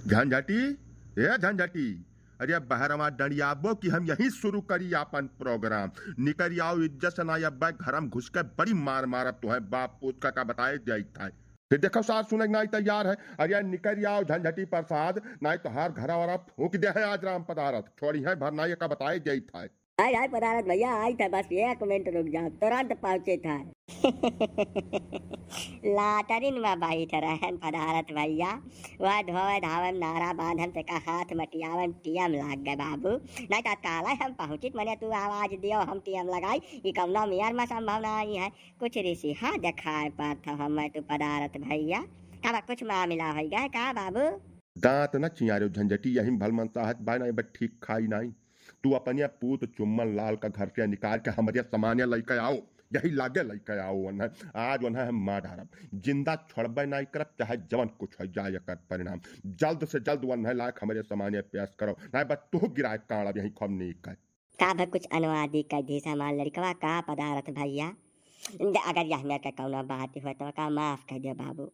झंझटी ए झंझटी, अरे बहरवा डंडियाबो कि हम यही शुरू करी अपन प्रोग्राम। निकरी आओ इज्जत से ना अब घर में घुस के बड़ी मार मारब तो है बाप पूत का बताए जाई था। फिर देखो साथ सुने नहीं तैयार है। अरे निकल आओ झंझटी प्रसाद, नहीं तो हर घर वाला फूक दे है आज राम पदारथ छोड़ी है भरना का बताए जाई था। हाय हाय पदारथ भैया आई था, बस 1 मिनट रुक जाओ, तुरंत पहुंचे था। लाटरिन में बैठ रहन पदारथ भैया, वह धोवे धावन नारा बांधन से का हाथ मटियावन टीएम लाग गए बाबू। नहीं तो काला हम पहुंचित मने तू आवाज दियो हम टीएम लगाई, ई कमला मियार में संभावना आई है कुछ ऋषि हाँ दिखाए पर था हम तू पदारथ भैया। का कुछ मामला हो गया का बाबू? दांत न चियारो झंझटी यही भल मनता है भाई नहीं ठीक खाई नहीं। तू अपने पूत चुम्मन लाल का घर के निकाल के हमारे सामान्य लेके आओ, यही लागे लेके आओ वरना आज वरना हम मार डारब। जिंदा छोड़बे नहीं करब चाहे जवन कुछ हो जाए कर परिणाम। जल्द से जल्द वरना लायक हमारे सामान्य पेश करो नहीं बस तू गिराए काड़ा यही खम नहीं कर का भा कुछ अनुवादी कर दी सामान लड़कवा का पदारथ भैया। अगर यह मेरे का कौना बात हुआ तो का माफ कर दियो बाबू।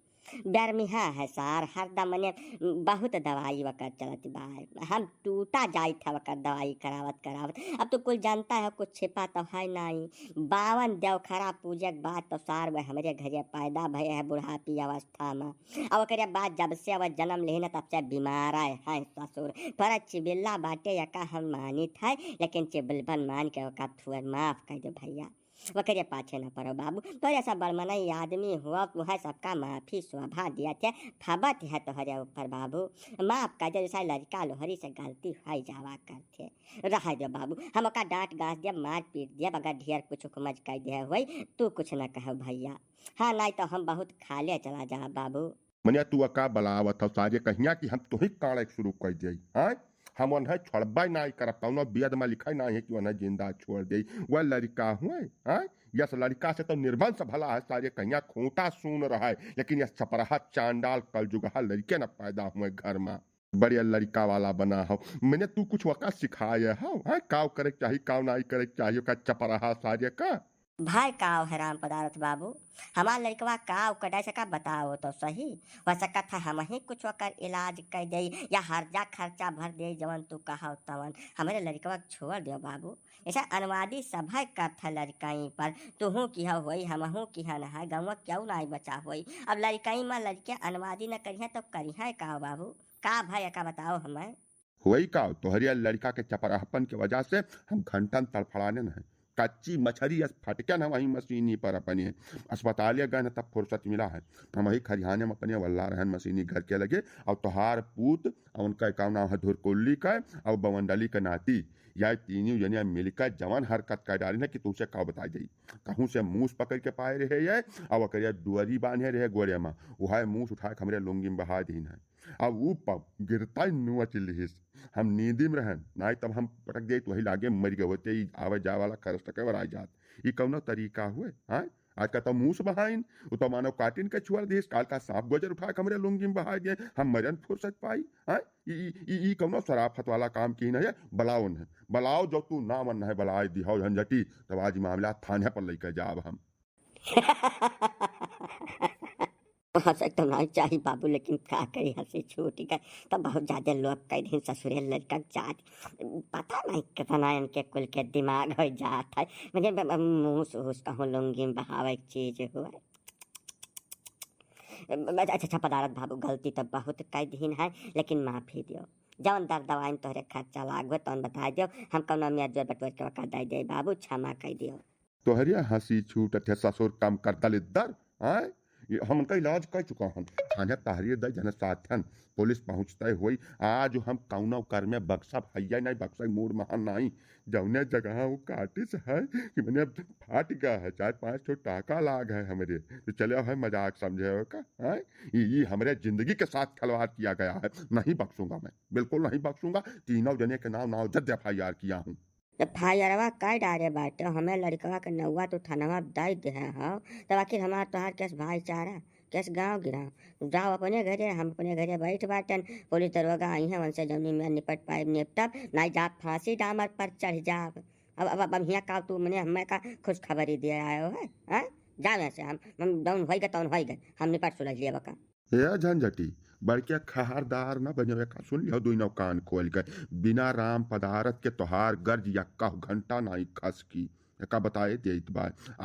डरमिहा है सार हरदम मने बहुत दवाई वकर चलत बा, हम टूटा जाई था वकर दवाई करावत करावत। अब तो कुल जानता है कुछ छिपा तो है नहीं। 52 देवखरा पूजक बात तो सार वह हमारे घरे पैदा भय है बुढ़ापी अवस्था में। अब ओकरे बाद जब से वह जन्म लेना तब से बीमार है ससुर। पर चिबिल्ला बाटे यका हम मानित है, लेकिन चिबिलबन मान के ओका थुअर माफ कर दो भैया, वकरे पाछे न पड़ो बाबू। तो ऐसा बड़मनई आदमी हुआ तो है सबका माफी स्वभा दिया थे फबत है तो हरे ऊपर बाबू। माफ कर दे जैसा लड़का लोहरी से गलती है जावा करते रह दो बाबू। हम का डांट गास दिया मार पीट दिया, अगर ढेर कुछ हुकमज कर दिया हुई तू कुछ न कहो भैया। हाँ नहीं तो हम बहुत खाले चला जा बाबू। मनिया तू का बलावत हो साजे कहिया कि हम तुही काड़े शुरू कर दे हाँ। हम उन्हें छोड़बा नहीं करब कौनो वेद में लिखा नहीं है कि उन्हें जिंदा छोड़ दे। वह लड़का हुए हाँ, यस लड़का से तो निर्वंश भला है सारे कहिया खूंटा सुन रहा है, लेकिन यह छपरहा चांडाल कलजुगहा लड़के न पैदा हुए घर में बढ़िया लड़का वाला बना हो। मैंने तू कुछ वका सिखाया हो हाँ, काव करे चाहिए काव नहीं करे चाहिए का चपरहा सारे का भाई काव है राम पदारथ बाबू। हमार लड़कवा काव कटाई सका बताओ तो सही। वह सकत है हम ही कुछ वकर इलाज कर दे या हर्जा खर्चा भर दे जवन तू कहा तवन हमारे लड़कवा छोड़ दियो बाबू। ऐसा अनुवादी सभा करत है लड़काई पर तुहू की होई हमहू की न है गंवा क्यों नहीं बचा होई। अब लड़काई में लड़के अनुवादी न करिए तो करिए का बाबू। का भाई का बताओ हमें हुई का तोहरिया लड़का के चपराहपन की वजह से हम घंटन तड़फड़ाने न है। कच्ची मछली फटके न वही मशीनी पर अपने अस्पताल गए न तब फुर्सत मिला है। हम वही खरिहाने में अपने वल्ला रहन मशीनी घर के लगे और तोहार पूत और उनका काम नाम है धुरकुल्ली का और बवंडली का नाती या तीनों जनिया मिलकर जवान हरकत कर डाली ना कि तुमसे का बताई जाई। कहूँ से मूस पकड़ के पाए रहे ये और करिया दुआरी बांधे रहे गोरे में वह मूस उठा के हमरे लुंगी में बहा दीन है। अब वो पब गिरता नुआ चिल्लिस हम नींदी में रहन नहीं तब हम पटक गए तो वही लागे मर गए होते ही आवे जा वाला खर्च तक आ जात। ये कौन तरीका हुए हाँ। आज का तो मुंह बहाइन वो तो मानो काटिन के छुअर दिस काल का सांप गोजर उठा के हमरे लुंगी में बहा दिए हम मरन फुर्सत पाई हाँ। ई कौन शराफत वाला काम की नहीं है। बलाओ न बलाओ जो तू ना मन है बलाए दिहाओ झंझटी तब आज मामला थाने पर लेकर जाब हम। हंस तो नहीं चाहिए बाबू, लेकिन क्या करी हंसी छूट गए तो बहुत ज्यादा लोग कह दिन ससुरे लड़का जात पता नहीं कितना इनके कुल के दिमाग हो जात है। मुझे मुँह सूस कहूँ लुंगी में बहावे चीज हुआ। अच्छा पदारथ बाबू गलती तो बहुत कई दिन है, लेकिन माफी दियो। जवन दर दवाई तोहरे खर्चा लागो तवन बता दियो, हम कौन मियाँ जोर बटोर के वका दे दे बाबू, क्षमा कर दियो। तोहरिया हंसी छूट थे ससुर कम करता लिद्दर हाँ। हम उनका इलाज कर चुका हन थाने तहरीर दे जन साथन पुलिस पहुंचते हुई आज हम कौनो कर में बक्सा भैया नहीं बक्सा मूड महान नहीं जौने जगह वो काटिस है कि मैंने फाट गया है 4-5 ठो टाका लाग है हमारे तो चले है मजाक समझे हो का हाँ। ये हमारे जिंदगी के साथ खिलवाड़ किया गया है, नहीं बख्शूंगा मैं, बिल्कुल नहीं बख्शूंगा। तीनों जने के नाम नामजद FIR किया हूँ। फायरवा काय डारे बाटे हमें लड़कवा के नौवा तो थानवा दाई दे हो तब आखिर हमार तोहार केस भाईचारा केस गाँव गिराव जाओ अपने घरे हम अपने घरे बैठ बाटन पुलिस दरोगा आई है उनसे जमीन में निपट पाए निपटब नहीं जा फांसी डामर पर चढ़ जाब। अब हिया का तू मने हमें का खुश खबरी दे आयो है हाँ। जा वैसे हम डाउन हो गए तौन हो गए हम निपट सुलझ लिया बका। ये झंझटी बड़के खहारदार न बने का सुन लियो दुई नौ कान खोल के बिना राम पदारत के तोहार गर्ज यक्का घंटा नाई खस की का बताए देत बा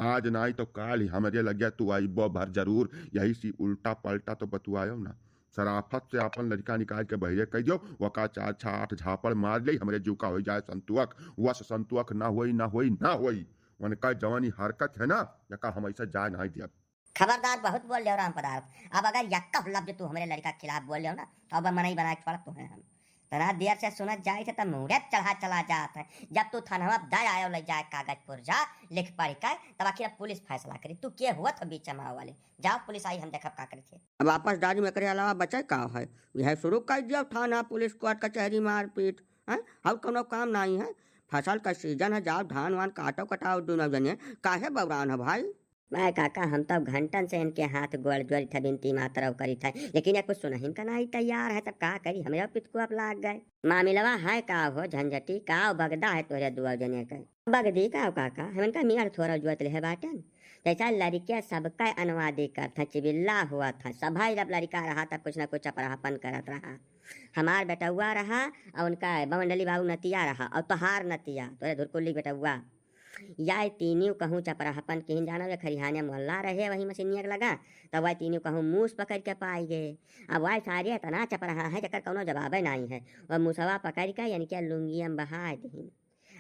आज नाई तो काल ही हमरे लगे तू आई बो भर जरूर यही सी उल्टा पलटा तो बतुआयो ना सराफत से अपन लड़का निकाल के बहिरे कह दियो वका चार छा आठ झापड़ मार ले हमरे जूका हो जाए संतुअक वस संतुअक ना होई ना होई ना होई उनका जवानी हरकत है ना यका हम ऐसा जा नहीं दिया खबरदार बहुत बोल रहे हो राम पदार्थ। अब अगर यक्का लफ्ज तू हमारे लड़का के खिलाफ बोल रहे हो ना तो अब मनाई बना के छोड़ तो है हम तना देर से सुनत जाए थे तब मुड़े चढ़ा चला जाता है जब तू थाना दे आयो ले जाए कागजपुर जा लिख पढ़ कर तब आखिर पुलिस फैसला करी तू के हुआ तो बीच में वाले जाओ पुलिस आई हम देखब का करे थे। अब वापस दारू में करे अलावा बचे का है यह शुरू कर दिया थाना पुलिस कोर्ट कचहरी मारपीट है और कोनो काम नहीं है। फसल का सीजन है जाओ धान वान काटो कटाओ दोनों जने काहे बवरान है भाई। भाई काका हम तो घंटन से इनके हाथ गोड़ जोड़ी था बिनती मातरव करी था लेकिन ये कुछ सुनहिन का नहीं तैयार है तब का करी हमें पितको अब लाग गए मामिलवा है का हो झंझटी का बगदा है तोरे दुआ जने का बगदी का काका हमन का मियार थोड़ा जुआत ले बाटन जैसा लड़के सबका अनुवादी कर था चिबिल्ला हुआ था सभाई जब लड़का रहा तब कुछ न कुछ अपराहपन करत रहा हमार बेटुआ रहा और उनका बमंडली बाबू नतिया रहा और तोहार नतिया तोरे धुरकुल्ली बेटुआ या तीनियों कहूँ चपराहपन कहीं जाना वे खरिहाने मोहल्ला रहे वही मशीनिया लगा तब वह तीनियों कहूँ मूस पकड़ के पाई गए अब वह सारे तना चपराहा है जकर कोनो जवाब नहीं है वह मूसवा पकड़ के यानी क्या लुंगियम बहा दी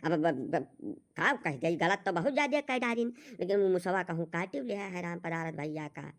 अब का कह दिया गलत तो बहुत ज़्यादा कह डारिन लेकिन मूसवा कहूँ काटिव ले है राम पदारत भैया का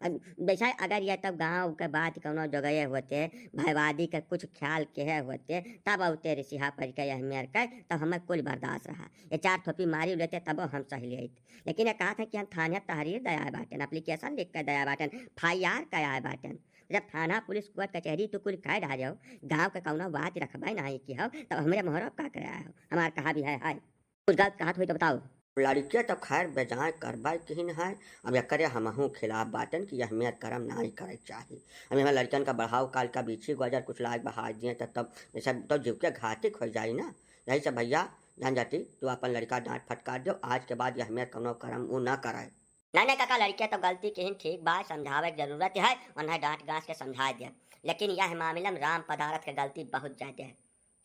अब वैसा अगर यह तब गांव के बात कोनो जगह होते भाईवादी के कुछ ख्याल के होते तब औते ऋषिहा पर के यह मेर कर तब हमें कुल बर्दाश्त रहा ये चार थोपी मारी लेते तब हम सही लेते लेकिन ये कहा था कि हम थाने तहरीर दया बाटन एप्लीकेशन लिख कर दया बाटन FIR कया बाटन जब थाना पुलिस कोर्ट कचहरी तो कुल कह डाल जाओ गाँव के कौनो बात रखबा नहीं की हो तब हमारे मोहरब का कराया हो हमारे कहा भी है कुछ गलत कहा हुई तो बताओ। लड़के तो खैर बेजाय करबा किन है अब करे हमहू खिलाफ बाटन की अहमियत करम नहीं करे चाहिए। अब हमें लड़कन का बढ़ाव काल का बीछी गुजर कुछ लाज बहा दिए तब सब तो जीव के घातिक हो जाए ना। यही सब भैया जान जाती तू अपन लड़का डांट फटकार दो आज के बाद अहमियत कौनो करम वो ना करे। नहीं काका लड़के तो गलती की ठीक बात समझावे की जरूरत है उन्हें डांट गांस के समझा दिया लेकिन यह मामला में राम पदारत की गलती बहुत ज्यादा है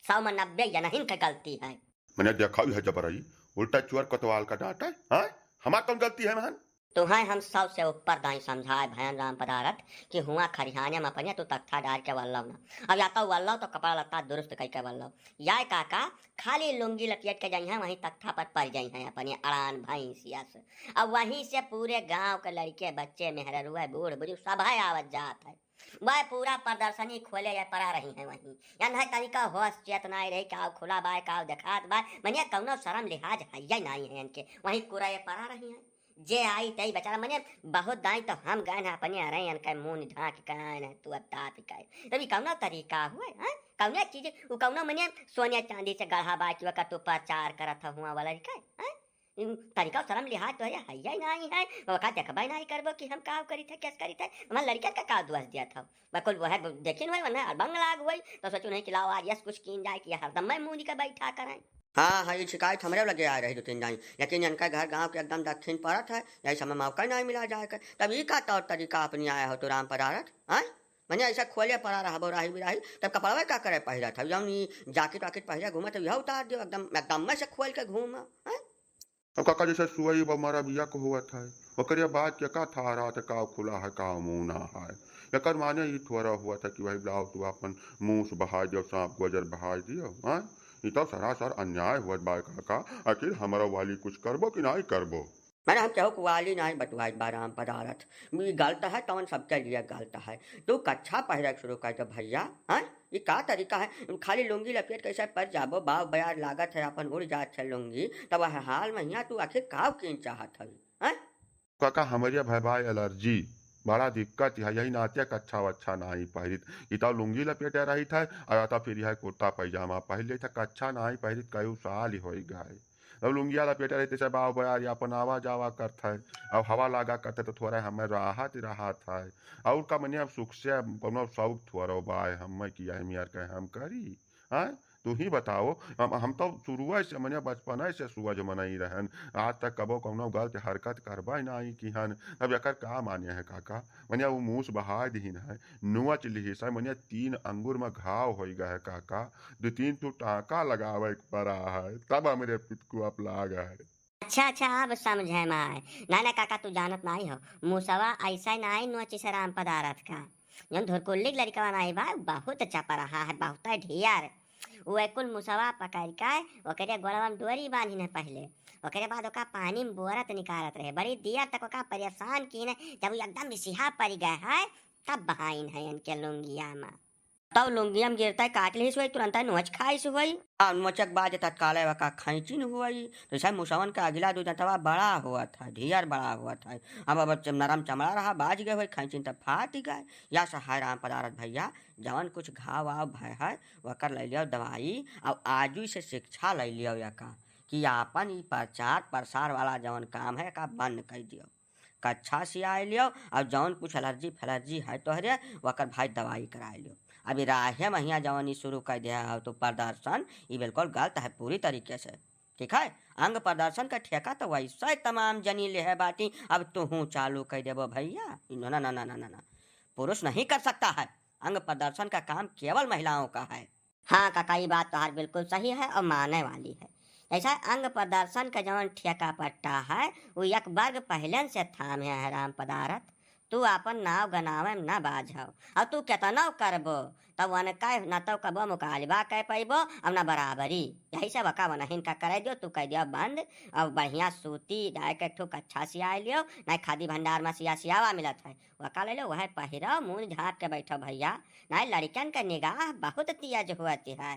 100 में 90 या नहीं की गलती है। मैंने देखा भी है जबरई उल्टा चोर कोतवाल का डांटा है हमारा कौन गलती है महान तुम्हें हम सब से ऊपर दाई समझाए भयन राम पदारत कि हुआ खरिहाने में अपने तो तख्ता डाल के वल्लव ना अब या तो वल्लव तो कपड़ा लत्ता दुरुस्त कह के वल्लव या काका खाली लुंगी लपेट के जाई हैं वहीं तख्ता पर पड़ जाई हैं अपने अड़ान भैंसिया से अब वहीं से पूरे गांव के लड़के बच्चे मेहरुआ बूढ़ बुजुर्ग सब आवत जात है वह पूरा प्रदर्शनी खोले या पड़ा रही है वहीं या नहीं तरीका होश चेतना रही का खुला बाय का देखात बाय मनिया कौनो शर्म लिहाज है या नहीं है इनके वहीं पूरा ये पड़ा रही है जे आई तई बेचारा मने बहुत दाई तो हम गए हैं अपने आ रहे हैं इनका मुंह ढाक कहन तू अब तात का तभी कौनो तरीका हुआ है कौनो चीज वो कौनो मने सोने चांदी से गढ़ा बाकी वक्त तो प्रचार करत हुआ वाला है तरीका शर्म लिहाज तो है या नहीं है वो का देखबा नहीं करबो कि हम का करी थे कैसे करी थे हमारे लड़का का दोष दिया था बकुल वो है देखिन हुई वरना बंग लाग हुई तो सोचो नहीं कि लाओ आज यस कुछ कीन जाए कि हरदम मैं मुंह का बैठा करें। हाँ ये शिकायत हमारे लगे आ रही 2-3 दिन लेकिन इनका घर गांव के एकदम दक्षिण पड़त है यही समय मौका नहीं मिला जाएगा तब ये का तौर तरीका अपनी आया हो तो राम पदारत हाँ मैंने ऐसा खोले पड़ा रहा बोराही बिराही तब कपड़ा क्या करे पहिरा था जब जाकेट वाकेट पहिरा घूमा तो यह उतार दियो एकदम एकदम में से खोल के घूमा। अब काका जैसे सुई हमारा बिया को हुआ था वकरिया बात क्या का था रहा था का खुला है का मुँह ना है यकर माने ये थोड़ा हुआ था कि भाई लाओ तू अपन मुँह से बहा दियो सांप गुजर बहा दियो हाँ ये तो सरासर अन्याय हुआ बा काका आखिर हमारा वाली कुछ करबो कि नहीं करबो। मैंने हम कहूँ वाली नहीं बटवाई बाराम पदारथ गलत है तवन सबके लिए गलत है तू कच्छा पहिरा शुरू कर दो भैया हाँ ये का तरीका है खाली लुंगी लपेट कैसे पर जाबो बाव बयार लागत है अपन उड़ जात है लुंगी तब हाल में यहाँ तू आखिर काव कीन चाहत है हाँ काका हमारे भाई भाई एलर्जी बड़ा दिक्कत है यही नाते कच्छा वच्छा नहीं पहिरित इतना लुंगी लपेटे रही था और तो फिर यह कुर्ता पैजामा पहले था कच्छा नहीं पहिरित कई साल ही हो गए अब लुंगिया लपेटे रहते से बाव बयार अपन आवा जावा करता है अब हवा लगा करते तो थोड़ा हमें राहत है और का मने अब सुख से कोनो शौक थोड़ा बाय हम किया हम यार कहे हम करी हाँ तू ही बताओ। हम तो शुरुआ से मने बचपन से सूझ मनई रहन, आज तक कबो कौनो गलत हरकत करबा नहीं किहन। अब एकर का माने है काका? मने वो मूस बहा दीन है, नुच लिहिस है, मने 3 अंगुर में घाव हो गए है काका। 2-3 तू टाका लगावे पड़ा है, तब हमरे पितकू आप लाग है। अच्छा अच्छा, अब समझे मैं। ना ना काका, तू जानत नहीं हो, मुसवा ऐसा नहीं नोची से राम पदारथ का। जौन धुरकुल्ली के लड़का नहीं बा, बहुत चपा रहा है, बहुत ढियार। वो कुल मुसवा पकड़ के ओकरे गोड़वा में डोरी बांधी ने पहले, ओकरे बाद ओका पानी में बोरत निकारत रहे, बड़ी देर तक ओका परेशान की ने। जब वो एकदम बिसिहा पड़ गए है, तब बहाइन है इनके लुंगिया में। तब लुंगिया में गिरता है, काट ली हुई, तुरंत नोच खाई हुई। और मोचक बाज तत्काल वका खैचिन हुई। तो सब मुसवन का अगला दो दंतवा बड़ा हुआ था, ढेर बड़ा हुआ था। अब नरम चमड़ा रहा, बाज गए हुए खैचिन तब फाट गए। या सहाय राम पदारथ भैया, जवन कुछ घाव वाव भय है वकर ले लियो दवाई, और आजू से शिक्षा ले लियो यका कि आपन ई प्रचार प्रसार वाला जवन काम है का बंद कर दियो। कच्छा सियाए लियो, और जौन कुछ एलर्जी फैलर्जी है तोहरे वकर भाई दवाई कराए लियो। अभी राहे महिया जवन ई शुरू कर दिया है तो प्रदर्शन ये बिल्कुल गलत है पूरी तरीके से। ठीक है, अंग प्रदर्शन का ठेका तो वैसे तमाम जनी ले है बाटी। अब तू चालू कर देबो भैया? ना ना ना ना ना ना, पुरुष नहीं कर सकता है। अंग प्रदर्शन का काम केवल महिलाओं का है। हाँ काका, ये बात तो बिल्कुल सही है और मानने वाली है। ऐसा अंग प्रदर्शन का जवन ठेका पट्टा है, वो एक वर्ग पहले से थामे है राम पदारथ। तू अपन नाव गनावे में न बाझो, और तू केतनो करबो तब वन कह न तो कबो मुकालबा कह पैबो और न बराबरी। यही सब अका वनहीन का करे दियो, तू कह दियो बंद। और बढ़िया सूती डाय के ठुक अच्छा सिया लियो, नहीं खादी भंडार में सियावा मिलत है, वका ले लो, वह पहिरो, मुंह झाँप के बैठो भैया। नहीं लड़कन का निगाह बहुत तेज होती है।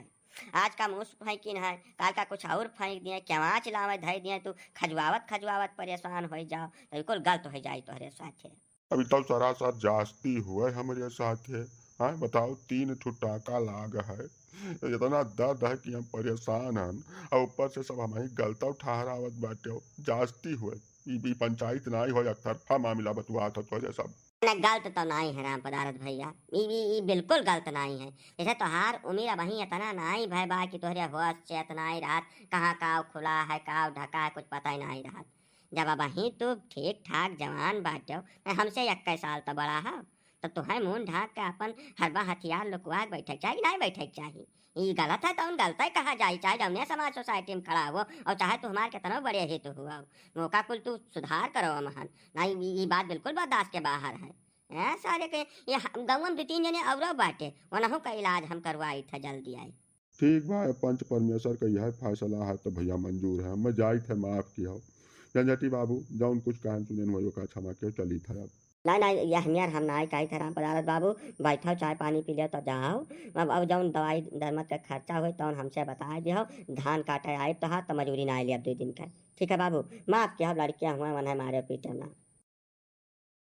आज का मुँह फेंकिन है, काल का कुछ और फेंक दिए, क्या चिलावे धर दिए, तू खजुआवत खजुआवत परेशान हो जाओ तो बिल्कुल गलत हो जाए तोहरे साथे। अभी तो सरासर जास्ती हुआ है हमारे साथ है। हाँ बताओ, 3 ठो टाका लाग है, इतना दर्द है कि हम परेशान हन, और ऊपर से सब हमारी गलता ठहरावत बाटे। जास्ती हुए ई पंचायत नहीं हो, एक तरफा मामला बतुआ था तो सब। ना गलत तो नहीं है राम पदारथ भैया, ई बिल्कुल गलत नहीं है। जैसे तोहार उम्र वही इतना नहीं भय बा कि तोहरे होश चेत नहीं रहत, कहाँ काव खुला है काव ढका है, कुछ पता ही नहीं रहत। जब वही तू ठीक ठाक जवान बाटो, हमसे 21 साल तो बड़ा है, तब तुम्हें मुंह ढाक के अपन हरबा हथियार लुकवा के बैठे चाहिए, नहीं बैठे चाहिए। ये गलत है तो उन गलत ही कहा जाए, चाहे जौने समाज सोसाइटी में खड़ा हो, और चाहे तू हमारे कितना बड़े हित हुआ, मौका कुल तू सुधार करो महन। नहीं, ये बात बिल्कुल बर्दाश्त के बाहर है। सारे के ये गाँव में 2-3 जने और बाटे, वनहु का इलाज हम करवाई था, जल्दी आई। ठीक बा, पंच परमेश्वर का यह फैसला है तो भैया मंजूर है, मैं जाई थे माफ किया। झंझटी बाबू जौन कुछ कहन सुनेन वही का क्षमा के चली था अब। नहीं नहीं, यह नियर हम नहीं कही थे राम पदारथ बाबू, बैठो चाय पानी पी लियो तो जाओ। अब जौन दवाई दरमत का खर्चा हुई तो हमसे बता दियो। धान काटे आए तो मजूरी ना आए अब 2 दिन का। ठीक है बाबू, माफ किया, लड़कियाँ हुआ मन है मारे पीटे ना।